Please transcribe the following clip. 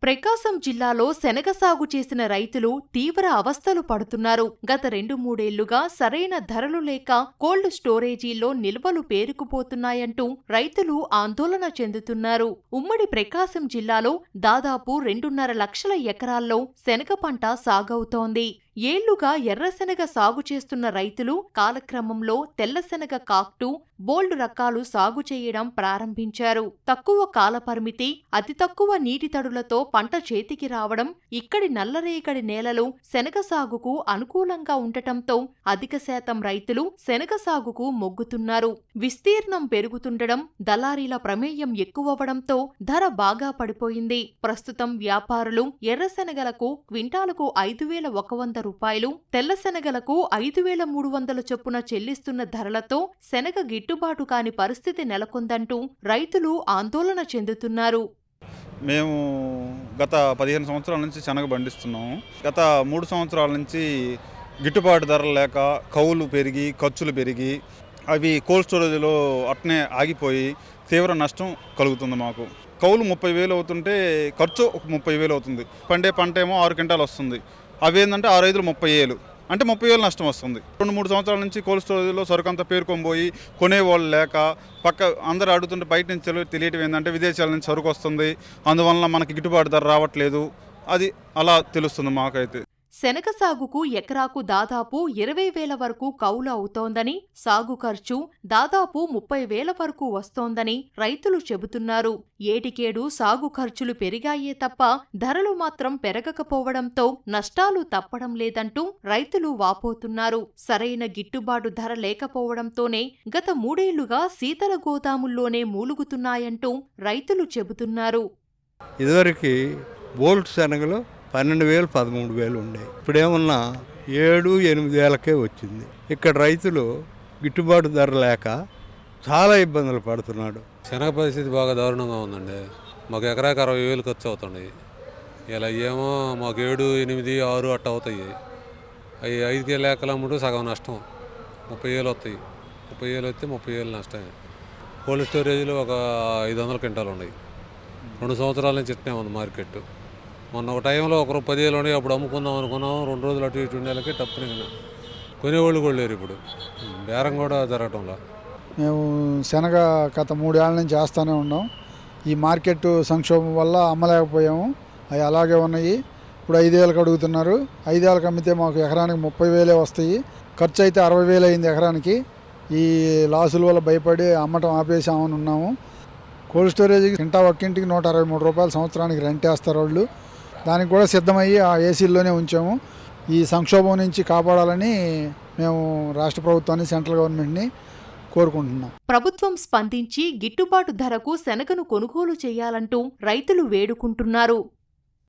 ప్రకాశం జిల్లాలో శనగ సాగు చేసిన రైతులు తీవ్ర అవస్థలు పడుతున్నారు. గత 2-3 ఏళ్లుగా సరైన ధరలు లేక కోల్డ్ స్టోరేజీల్లో నిల్వలు పేరుకుపోతున్నాయంటూ రైతులు ఆందోళన చెందుతున్నారు. ఉమ్మడి ప్రకాశం జిల్లాలో దాదాపు 2.5 లక్షల ఎకరాల్లో శనగ పంట సాగవుతోంది. ఏళ్లుగా ఎర్రశనగ సాగు చేస్తున్న రైతులు కాలక్రమంలో తెల్లశనగ కాక్టు, బోల్డ్ రకాలు సాగు చేయడం ప్రారంభించారు. తక్కువ కాలపరిమితి, అతి తక్కువ నీటి తడులతో పంట చేతికి రావడం, ఇక్కడి నల్లరేగడి నేలలు శనగ సాగుకు అనుకూలంగా ఉండటంతో అధిక శాతం రైతులు శనగ సాగుకు మొగ్గుతున్నారు. విస్తీర్ణం పెరుగుతుండడం, దళారీల ప్రమేయం ఎక్కువవడంతో ధర బాగా పడిపోయింది. ప్రస్తుతం వ్యాపారులు ఎర్రశనగలకు క్వింటాలకు 5,100 రూపాయలు, తెల్లశనగలకు 5,300 చొప్పున చెల్లిస్తున్న ధరలతో శనగ గిట్టుబాటు కాని పరిస్థితి నెలకొందంటూ రైతులు ఆందోళన చెందుతున్నారు. మేము గత 15 సంవత్సరాల నుంచి శనగ పండిస్తున్నాము. గత 3 సంవత్సరాల నుంచి గిట్టుబాటు ధరలు లేక కౌలు పెరిగి, ఖర్చులు పెరిగి అవి కోల్డ్ స్టోరేజ్లో అట్నే ఆగిపోయి తీవ్ర నష్టం కలుగుతుంది మాకు. కౌలు 30,000 అవుతుంటే ఖర్చు ఒక 30,000 అవుతుంది. పండే పంట ఏమో 6 క్వింటాలు వస్తుంది. అవి ఏంటంటే 6,5,000 30,000 అంటే 30,000 నష్టం వస్తుంది. 2-3 సంవత్సరాల నుంచి కోల్డ్ స్టోరేజ్లో సరుకంతా పేరుకొని కొనేవాళ్ళు లేక పక్క అందరూ అడుగుతుంటే బయట నుంచి తెలియటం ఏంటంటే విదేశాల నుంచి సరుకు వస్తుంది, అందువలన మనకి గిట్టుబాటు ధర రావట్లేదు. అది అలా తెలుస్తుంది మాకైతే. శనగ సాగుకు ఎకరాకు దాదాపు 20,000 వరకు కౌలు అవుతోందని, సాగు ఖర్చు దాదాపు 30,000 వరకు వస్తోందని రైతులు చెబుతున్నారు. ఏటికేడు సాగు ఖర్చులు పెరిగాయే తప్ప ధరలు మాత్రం పెరగకపోవడంతో నష్టాలు తప్పడం లేదంటూ రైతులు వాపోతున్నారు. సరైన గిట్టుబాటు ధర లేకపోవడంతోనే గత 3 ఏళ్లుగా శీతల గోదాముల్లోనే మూలుగుతున్నాయంటూ రైతులు చెబుతున్నారు. ఇదివరకు బోల్ట్ శనగలు 12,000, 13,000 ఉండేవి. ఇప్పుడేమన్నా 7,000-8,000కే వచ్చింది. ఇక్కడ రైతులు గిట్టుబాటు ధర లేక చాలా ఇబ్బందులు పడుతున్నాడు. శనగ పరిస్థితి బాగా దారుణంగా ఉందండి. మాకు ఎకరాకి 60,000 ఖర్చు అవుతుంది. ఇలా ఏమో మాకు 7, 8, 6 అట్ట అవుతాయి. అవి 5 లేకలు అమ్ముడు సగం నష్టం. 30,000 వస్తాయి. 30,000 వస్తే 30,000 నష్టమే. కోల్డ్ స్టోరేజ్లో ఒక 500 క్వింటాలు ఉన్నాయి. 2 సంవత్సరాల నుంచి ఇట్నే ఉంది మార్కెట్. మొన్న ఒక టైంలో ఒక 10,000 ఉన్నాయి, అప్పుడు అమ్ముకుందాం అనుకున్నాం. 2 రోజులు అటు ఇటు ఉండేళ్ళకి టప్పుని కొనేవాళ్ళు కూడా లేరు. ఇప్పుడు బేరం కూడా జరగటంలా. మేము శనగ గత 3 ఏళ్ల నుంచి చేస్తూనే ఉన్నాం. ఈ మార్కెట్ సంక్షోభం వల్ల అమ్మలేకపోయాము. అవి అలాగే ఉన్నాయి. ఇప్పుడు 5,000కి అడుగుతున్నారు. 5,000కి అమ్మితే మాకు ఎకరానికి 30,000 వస్తాయి. ఖర్చు అయితే 60,000 అయింది ఎకరానికి. ఈ లాసుల వల్ల భయపడి అమ్మటం ఆపేసామని ఉన్నాము. కోల్డ్ స్టోరేజ్కి ఒక్కింటికి 163 రూపాయలు సంవత్సరానికి రెంట్ వేస్తారు వాళ్ళు. దానికి కూడా సిద్ధమయ్యి ఆ ఏసీల్లోనే ఉంచాము. ఈ సంక్షోభం నుంచి కాపాడాలని మేము రాష్ట్ర ప్రభుత్వాన్ని, సెంట్రల్ గవర్నమెంట్ని కోరుకుంటున్నాం. ప్రభుత్వం స్పందించి గిట్టుబాటు ధరకు శనగను కొనుగోలు చేయాలంటూ రైతులు వేడుకుంటున్నారు.